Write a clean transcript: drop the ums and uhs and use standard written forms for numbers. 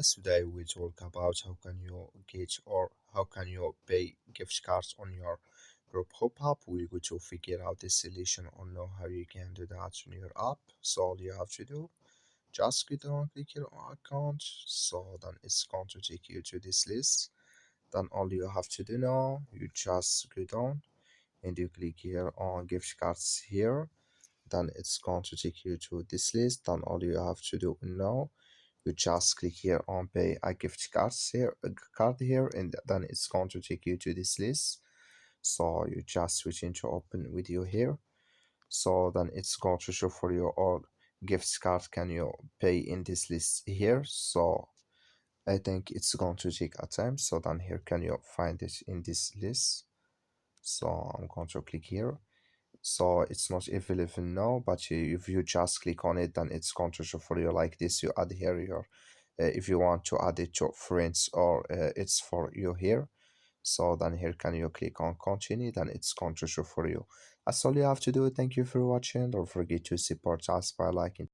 Today we talk about how can you get or how can you pay gift cards on your Grubhub app. We're going to figure out this solution or know how you can do that on your app. So all you have to do, just go down, click your account. So then it's going to take you to this list. Then all you have to do now, you just go down and you click here on gift cards here. Then it's going to take you to this list. Then all you have to do now, you just click here on pay a gift cards here a card here, and then it's going to take you to this list. So you just switch into open video here. So then it's going to show for you all gift card can you pay in this list here. So I think it's going to take a time. So then here can you find it in this list. So I'm going to click here. So it's not available now, but if you just click on it, then it's going to show for you like this. You add here your if you want to add it to friends, or it's for you here. So then here can you click on continue, then it's going to show for you. That's all you have to do. Thank you for watching. Don't forget to support us by liking.